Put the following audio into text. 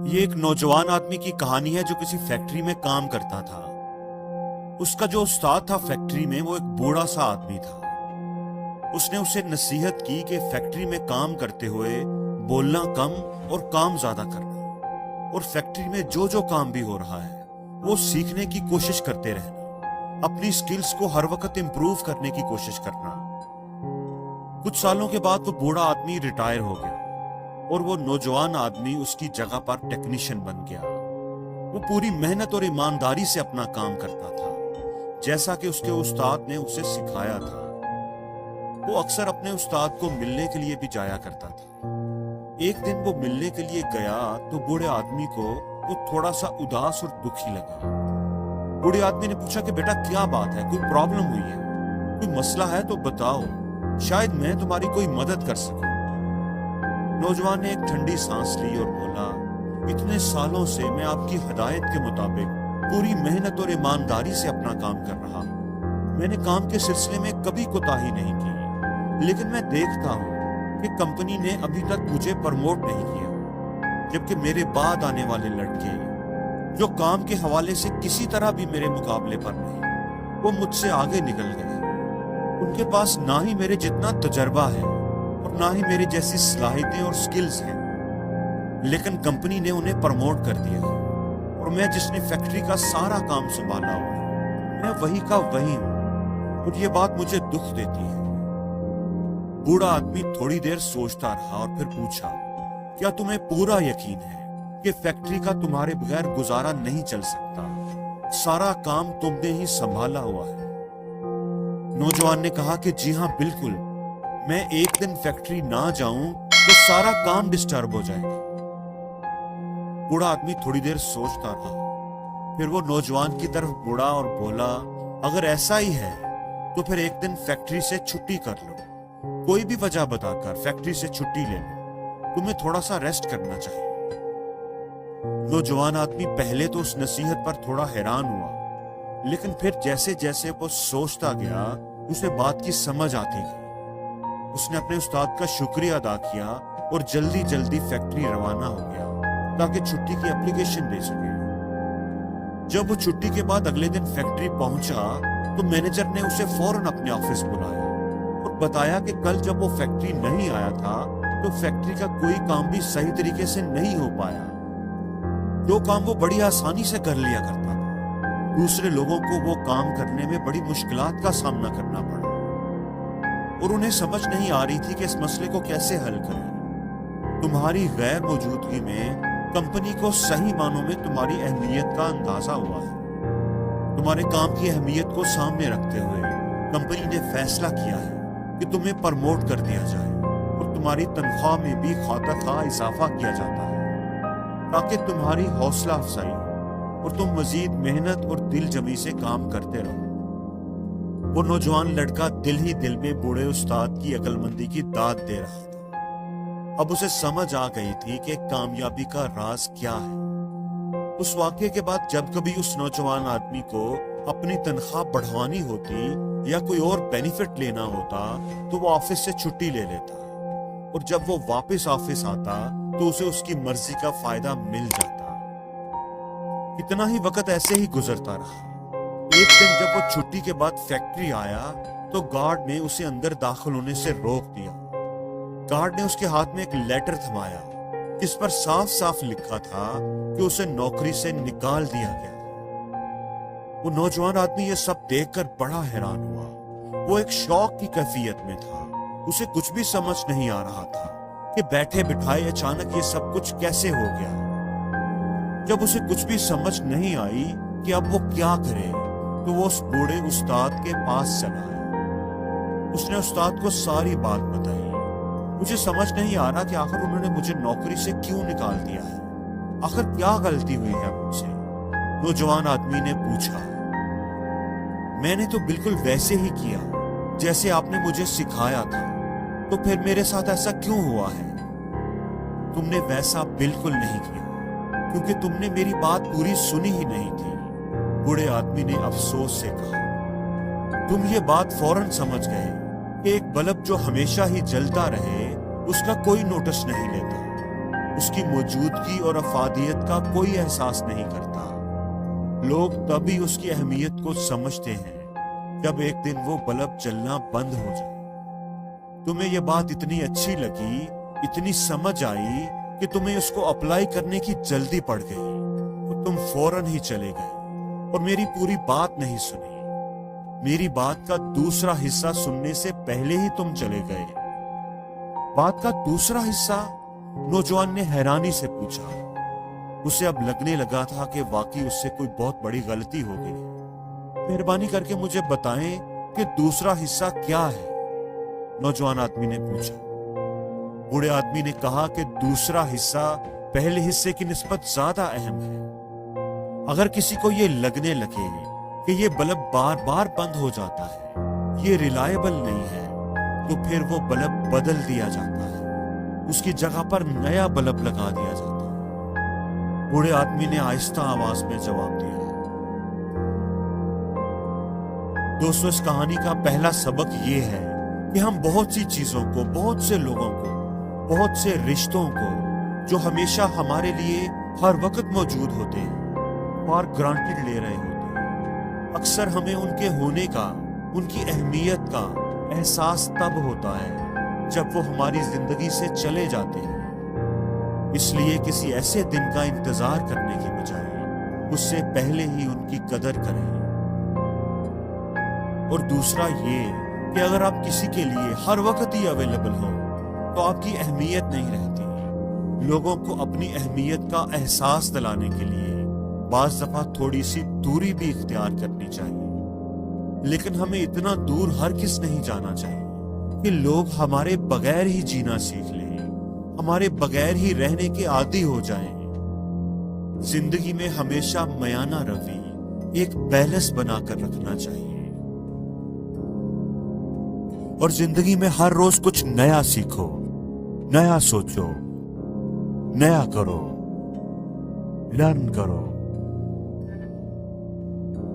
یہ ایک نوجوان آدمی کی کہانی ہے جو کسی فیکٹری میں کام کرتا تھا۔ اس کا جو استاد تھا فیکٹری میں وہ ایک بوڑھا سا آدمی تھا۔ اس نے اسے نصیحت کی کہ فیکٹری میں کام کرتے ہوئے بولنا کم اور کام زیادہ کرنا، اور فیکٹری میں جو جو کام بھی ہو رہا ہے وہ سیکھنے کی کوشش کرتے رہنا، اپنی سکلز کو ہر وقت امپروو کرنے کی کوشش کرنا۔ کچھ سالوں کے بعد وہ بوڑھا آدمی ریٹائر ہو گیا اور وہ نوجوان آدمی اس کی جگہ پر ٹیکنیشین بن گیا۔ وہ پوری محنت اور ایمانداری سے اپنا کام کرتا تھا، جیسا کہ اس کے استاد نے اسے سکھایا تھا۔ وہ اکثر اپنے استاد کو ملنے کے لیے بھی جایا کرتا تھا۔ ایک دن وہ ملنے کے لیے گیا تو بوڑھے آدمی کو وہ تھوڑا سا اداس اور دکھی لگا۔ بوڑھے آدمی نے پوچھا کہ بیٹا کیا بات ہے، کوئی پرابلم ہوئی ہے، کوئی مسئلہ ہے تو بتاؤ، شاید میں تمہاری کوئی مدد کر سکوں۔ نوجوان نے ایک ٹھنڈی سانس لی اور بولا، اتنے سالوں سے میں آپ کی ہدایت کے مطابق پوری محنت اور ایمانداری سے اپنا کام کر رہا ہوں۔ میں نے کام کے سلسلے میں کبھی کوتاہی نہیں کی، لیکن میں دیکھتا ہوں کہ کمپنی نے ابھی تک مجھے پروموٹ نہیں کیا، جبکہ میرے بعد آنے والے لڑکے جو کام کے حوالے سے کسی طرح بھی میرے مقابلے پر نہیں، وہ مجھ سے آگے نکل گئے۔ ان کے پاس نہ ہی میرے جتنا تجربہ ہے اور نہ ہی میرے جیسی صلاحیتیں اور سکلز ہیں، لیکن کمپنی نے انہیں پروموٹ کر دیا، اور میں جس نے فیکٹری کا سارا کام سنبھالا ہوا ہے، میں وہی کا وہی ہوں، اور یہ بات مجھے دکھ دیتی ہے۔ بوڑھا آدمی تھوڑی دیر سوچتا رہا اور پھر پوچھا، کیا تمہیں پورا یقین ہے کہ فیکٹری کا تمہارے بغیر گزارا نہیں چل سکتا؟ سارا کام تم نے ہی سنبھالا ہوا ہے۔ نوجوان نے کہا کہ جی ہاں بالکل، میں ایک دن فیکٹری نہ جاؤں تو سارا کام ڈسٹرب ہو جائے گا۔ بوڑھا آدمی تھوڑی دیر سوچتا رہا، پھر وہ نوجوان کی طرف مڑا اور بولا، اگر ایسا ہی ہے تو پھر ایک دن فیکٹری سے چھٹی کر لو، کوئی بھی وجہ بتا کر فیکٹری سے چھٹی لے لو، تمہیں تھوڑا سا ریسٹ کرنا چاہیے۔ نوجوان آدمی پہلے تو اس نصیحت پر تھوڑا حیران ہوا، لیکن پھر جیسے جیسے وہ سوچتا گیا اسے بات کی سمجھ آتی گئی۔ اس نے اپنے استاد کا شکریہ ادا کیا اور جلدی جلدی فیکٹری روانہ ہو گیا تاکہ چھٹی کی اپلیکیشن دے سکے۔ جب وہ چھٹی کے بعد اگلے دن فیکٹری پہنچا تو مینیجر نے اسے فوراً اپنے آفس بلایا اور بتایا کہ کل جب وہ فیکٹری نہیں آیا تھا تو فیکٹری کا کوئی کام بھی صحیح طریقے سے نہیں ہو پایا۔ جو کام وہ بڑی آسانی سے کر لیا کرتا تھا، دوسرے لوگوں کو وہ کام کرنے میں بڑی مشکلات کا سامنا کرنا پڑا، اور انہیں سمجھ نہیں آ رہی تھی کہ اس مسئلے کو کیسے حل کریں۔ تمہاری غیر موجودگی میں کمپنی کو صحیح معنوں میں تمہاری اہمیت کا اندازہ ہوا ہے۔ تمہارے کام کی اہمیت کو سامنے رکھتے ہوئے کمپنی نے فیصلہ کیا ہے کہ تمہیں پروموٹ کر دیا جائے اور تمہاری تنخواہ میں بھی خاطر خواہ اضافہ کیا جاتا ہے تاکہ تمہاری حوصلہ افزائی اور تم مزید محنت اور دل جمی سے کام کرتے رہو۔ وہ نوجوان لڑکا دل ہی دل میں بوڑھے استاد کی عقل مندی کی داد دے رہا تھا۔ اب اسے سمجھ آ گئی تھی کہ کامیابی کا راز کیا ہے۔ اس واقعے کے بعد جب کبھی اس نوجوان آدمی کو اپنی تنخواہ بڑھوانی ہوتی یا کوئی اور بینیفٹ لینا ہوتا تو وہ آفس سے چھٹی لے لیتا، اور جب وہ واپس آفس آتا تو اسے اس کی مرضی کا فائدہ مل جاتا۔ اتنا ہی وقت ایسے ہی گزرتا رہا۔ ایک دن جب وہ چھٹی کے بعد فیکٹری آیا تو گارڈ نے اسے اندر داخل ہونے سے روک دیا۔ گارڈ نے اس کے ہاتھ میں ایک لیٹر تھمایا جس پر صاف صاف لکھا تھا کہ اسے نوکری سے نکال دیا گیا۔ وہ نوجوان آدمی یہ سب دیکھ کر بڑا حیران ہوا۔ وہ ایک شوق کی کیفیت میں تھا، اسے کچھ بھی سمجھ نہیں آ رہا تھا کہ بیٹھے بٹھائے اچانک یہ سب کچھ کیسے ہو گیا۔ جب اسے کچھ بھی سمجھ نہیں آئی کہ اب وہ کیا کرے تو وہ اس بوڑھے استاد کے پاس چلا آیا۔ اس نے استاد کو ساری بات بتائی۔ مجھے سمجھ نہیں آ رہا کہ آخر انہوں نے مجھے نوکری سے کیوں نکال دیا ہے، آخر کیا غلطی ہوئی ہے مجھ سے؟ نوجوان آدمی نے پوچھا۔ میں نے تو بالکل ویسے ہی کیا جیسے آپ نے مجھے سکھایا تھا، تو پھر میرے ساتھ ایسا کیوں ہوا ہے؟ تم نے ویسا بالکل نہیں کیا کیونکہ تم نے میری بات پوری سنی ہی نہیں تھی، بوڑھے آدمی نے افسوس سے کہا۔ تم یہ بات فوراً سمجھ گئے کہ ایک بلب جو ہمیشہ ہی جلتا رہے اس کا کوئی نوٹس نہیں لیتا، اس کی موجودگی اور افادیت کا کوئی احساس نہیں کرتا۔ لوگ تبھی اس کی اہمیت کو سمجھتے ہیں جب ایک دن وہ بلب جلنا بند ہو جائے۔ تمہیں یہ بات اتنی اچھی لگی، اتنی سمجھ آئی کہ تمہیں اس کو اپلائی کرنے کی جلدی پڑ گئی، تو تم فوراً ہی چلے گئے اور میری پوری بات نہیں سنی۔ میری بات کا دوسرا حصہ سننے سے پہلے ہی تم چلے گئے۔ بات کا دوسرا حصہ؟ نوجوان نے حیرانی سے پوچھا۔ اسے اب لگنے لگا تھا کہ واقعی اس سے کوئی بہت بڑی غلطی ہو گئی۔ مہربانی کر کے مجھے بتائیں کہ دوسرا حصہ کیا ہے؟ نوجوان آدمی نے پوچھا۔ بوڑھے آدمی نے کہا کہ دوسرا حصہ پہلے حصے کی نسبت زیادہ اہم ہے۔ اگر کسی کو یہ لگنے لگے کہ یہ بلب بار بار بند ہو جاتا ہے، یہ ریلائبل نہیں ہے، تو پھر وہ بلب بدل دیا جاتا ہے، اس کی جگہ پر نیا بلب لگا دیا جاتا ہے۔ بوڑھے آدمی نے آہستہ آواز میں جواب دیا۔ دوستو، اس کہانی کا پہلا سبق یہ ہے کہ ہم بہت سی چیزوں کو، بہت سے لوگوں کو، بہت سے رشتوں کو جو ہمیشہ ہمارے لیے ہر وقت موجود ہوتے ہیں، فار گرانٹیڈ لے رہے ہوتے ہیں۔ اکثر ہمیں ان کے ہونے کا، ان کی اہمیت کا احساس تب ہوتا ہے جب وہ ہماری زندگی سے چلے جاتے ہیں۔ اس لیے کسی ایسے دن کا انتظار کرنے کی بجائے اس سے پہلے ہی ان کی قدر کریں۔ اور دوسرا یہ کہ اگر آپ کسی کے لیے ہر وقت ہی اویلیبل ہو تو آپ کی اہمیت نہیں رہتی۔ لوگوں کو اپنی اہمیت کا احساس دلانے کے لیے بعض دفعہ تھوڑی سی دوری بھی اختیار کرنی چاہیے، لیکن ہمیں اتنا دور ہرگز نہیں جانا چاہیے کہ لوگ ہمارے بغیر ہی جینا سیکھ لیں، ہمارے بغیر ہی رہنے کے عادی ہو جائیں۔ زندگی میں ہمیشہ میانہ روی، ایک بیلنس بنا کر رکھنا چاہیے، اور زندگی میں ہر روز کچھ نیا سیکھو، نیا سوچو، نیا کرو، لرن کرو۔